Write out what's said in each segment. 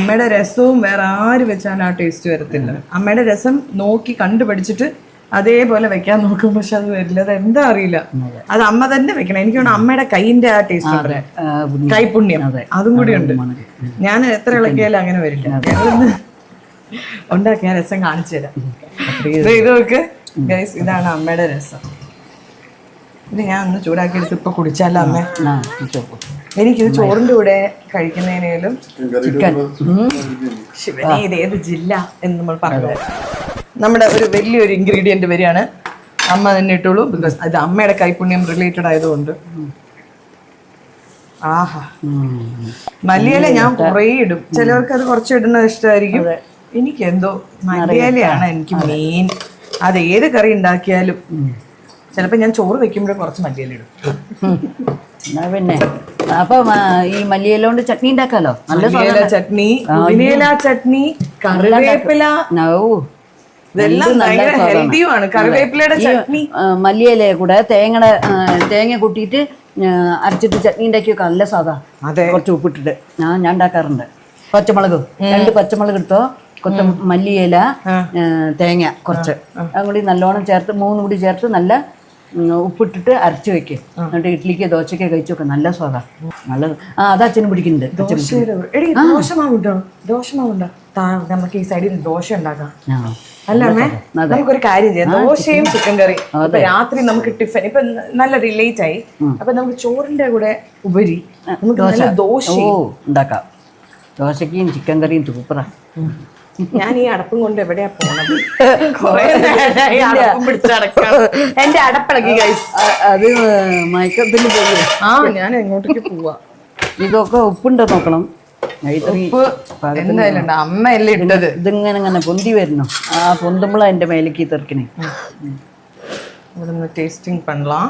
അമ്മയുടെ രസവും വേറെ ആര് വെച്ചാലും ആ ടേസ്റ്റ് വരത്തില്ല. അമ്മയുടെ രസം നോക്കി കണ്ടുപഠിച്ചിട്ട് അതേപോലെ വെക്കാൻ നോക്കും, പക്ഷെ അത് വരില്ല. അത് എന്താ അറിയില്ല, അത് അമ്മ തന്നെ വെക്കണം. എനിക്ക് തോന്നുന്നു അമ്മയുടെ കൈയിന്റെ ആ ടേസ്റ്റ്, കൈപുണ്യം അതും കൂടി ഉണ്ട്. ഞാൻ എത്ര ഇളക്കിയാലും അങ്ങനെ വരില്ല. ഉണ്ടാക്കി ഞാൻ രസം കാണിച്ചു തരാം. ഇത് നോക്ക് ഗൈസ്, ഇതാണ് അമ്മയുടെ രസം. ഇത് ഞാൻ ഒന്ന് ചൂടാക്കി എടുത്ത് ഇപ്പൊ കുടിച്ചാലോ അമ്മ? എനിക്കിത് ചോറിന്റെ കൂടെ കഴിക്കുന്നതിനേലും ശിവനെ ഇത് ഏത് ജില്ല എന്ന് നമ്മൾ പറഞ്ഞു. നമ്മുടെ ഒരു വലിയൊരു ഇൻഗ്രീഡിയന്റ് വരികയാണ്. അമ്മ തന്നെ ഇട്ടുള്ളൂ, ബിക്കോസ് അത് അമ്മയുടെ കൈപുണ്യം റിലേറ്റഡ് ആയതുകൊണ്ട്. ആഹാ, മല്ലിയില ഞാൻ കുറേ ഇടും. ചിലവർക്ക് അത് കുറച്ച് ഇടുന്നത് ഇഷ്ടമായിരിക്കും. എനിക്ക് എന്തോ മല്ലിയിലയാണ് എനിക്ക് മെയിൻ. അത് ഏത് കറി ഉണ്ടാക്കിയാലും ചിലപ്പോ ഞാൻ ചോറ് വെക്കുമ്പോഴും കുറച്ച് മല്ലിയില ഇടും. പിന്നെ അപ്പൊ ഈ മല്ലിയില കൊണ്ട് ചട്നി ഉണ്ടാക്കാലോ. നല്ല ചട്നി, പുതിനയില ചട്നി, കറിവേപ്പില, ഇതെല്ലാം ഭയങ്കര ഹെൽത്തിയുമാണ്. കറിവേപ്പിലയുടെ ചട്നി, മല്ലിയില കൂടെ തേങ്ങ കൂട്ടിയിട്ട് അരച്ചിട്ട് ചട്നി ഉണ്ടാക്കിയൊക്കെ നല്ല സാധാ. കുറച്ച് ഉപ്പിട്ടിട്ട് ഞാൻ ഉണ്ടാക്കാറുണ്ട്. പച്ചമുളക് 2 പച്ചമുളക് എടുത്തോ, കൊത്ത മല്ലിയില, തേങ്ങ കുറച്ച് അതുകൂടി നല്ലോണം ചേർത്ത് 3 കൂടി ചേർത്ത് നല്ല ഉപ്പിട്ടിട്ട് അരച്ചു വെക്കുക. എന്നിട്ട് ഇഡ്ലിക്ക് ദോശയ്ക്ക് കഴിച്ചൊക്കെ നല്ല സ്വാദാ, നല്ലത്. അത് അച്ഛനും പിടിക്കുന്നുണ്ട്. ദോശമാവുണ്ടോ? നമുക്ക് ഈ സൈഡിൽ ദോശ ഉണ്ടാക്കാം. അല്ല അമ്മേ, നമുക്കൊരു കാര്യം ചെയ്യാം. ദോശയും ചിക്കൻ കറി രാത്രി നമുക്ക് ടിഫിൻ ഇപ്പൊ നല്ല റിലേറ്റ് ആയി. അപ്പൊ നമുക്ക് ചോറിന്റെ കൂടെ ഉപരി നമുക്ക് ദോശ ഉണ്ടാക്കാം. ദോശക്കും ചിക്കൻ കറിയും സൂപ്പറാ. ഞാൻ ഈ അടപ്പും കൊണ്ട് എവിടെയാ പോണത്? എന്റെ അടപ്പിളക്കി ഗൈസ്. അത് മയക്കത്തിന് പോയി. ഞാൻ എങ്ങോട്ടേക്ക് പോവാ? ഇതൊക്കെ ഉപ്പുണ്ടോ നോക്കണം. എന്തായാലും അമ്മയല്ലേ ഇട്ടത്. ഇതിങ്ങനെ പൊന്തി വരുന്നു. ആ പൊന്തുമ്പോഴാ എന്റെ മേലേക്ക് തെറിക്കണേ. ടേസ്റ്റിംഗ് പണലാം.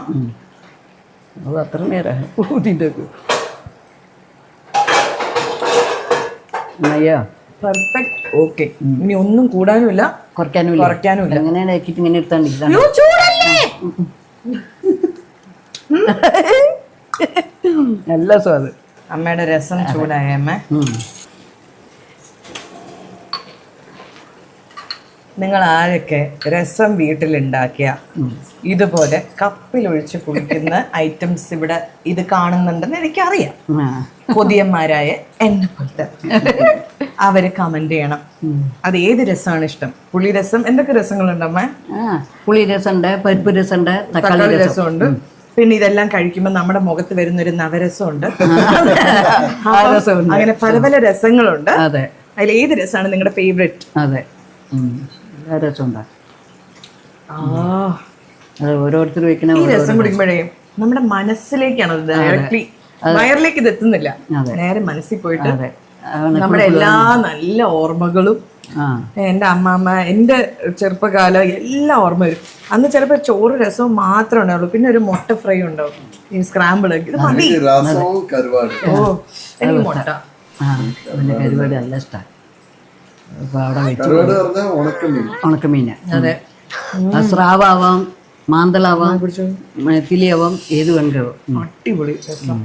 അത് അത്ര നേരം ഊതിൻ്റെ അയ്യോ പെർഫെക്റ്റ്. ഓക്കെ, ഇനി ഒന്നും കൂടാനുമില്ല കുറയ്ക്കാനുമില്ല. എങ്ങനെയാണ് ആക്കിയിട്ട് ഇങ്ങനെ എടുത്താണ്ട് നല്ല സ്വാദ്. അമ്മയുടെ രസം ചൂടായ അമ്മ. നിങ്ങൾ ആരൊക്കെ രസം വീട്ടിലുണ്ടാക്കിയ ഇതുപോലെ കപ്പിലൊഴിച്ച് കുടിക്കുന്ന ഐറ്റംസ് ഇവിടെ ഇത് കാണുന്നുണ്ടെന്ന് എനിക്കറിയാം. കൊതിയന്മാരായ എന്നെ പോലത്തെ അവര് കമന്റ് ചെയ്യണം. അത് ഏത് രസമാണ് ഇഷ്ടം? പുളി രസം, എന്തൊക്കെ രസങ്ങളുണ്ടമ്മ? പുളി രസമുണ്ട്, പരിപ്പ് രസമുണ്ട്, തക്കാളി രസമുണ്ട്. പിന്നെ ഇതെല്ലാം കഴിക്കുമ്പോൾ നമ്മുടെ മുഖത്ത് വരുന്ന ഒരു നവരസമുണ്ട്. അങ്ങനെ പല പല രസങ്ങളുണ്ട്. അതിൽ ഏത് രസമാണ് നിങ്ങളുടെ ഫേവറേറ്റ്? അതെ, രസമുണ്ട്. ഓരോരുത്തർ വെക്കുന്ന ഈ രസം കുടിക്കുമ്പോഴേ നമ്മുടെ മനസ്സിലേക്കാണ് ഡയറക്ട്ലി, വയറിലേക്ക് ഇത് എത്തുന്നില്ല, നേരെ മനസ്സിൽ പോയിട്ട് നമ്മുടെ എല്ലാ നല്ല ഓർമ്മകളും, എൻ്റെ അമ്മാമ്മ, എൻ്റെ ചെറുപ്പകാലം എല്ലാം ഓർമ്മ വരും. അന്ന് ചിലപ്പോൾ ചോറ് രസവും മാത്രമേ ഉണ്ടാവുള്ളൂ, പിന്നെ ഒരു മുട്ട ഫ്രൈ ഉണ്ടാവും, ഈ സ്ക്രാമ്പിൾ. ഇത് മതി. ഓ, എനിക്ക് മുട്ട കരുവാട് നല്ല ഇഷ്ടമാണ്. ഉണക്കമീൻ, അതെ, സ്രാവാവാം, മാന്തളാവാം, തിലിയാവാം, ഏത് വേണ്ടോ. അടിപൊളി രസം.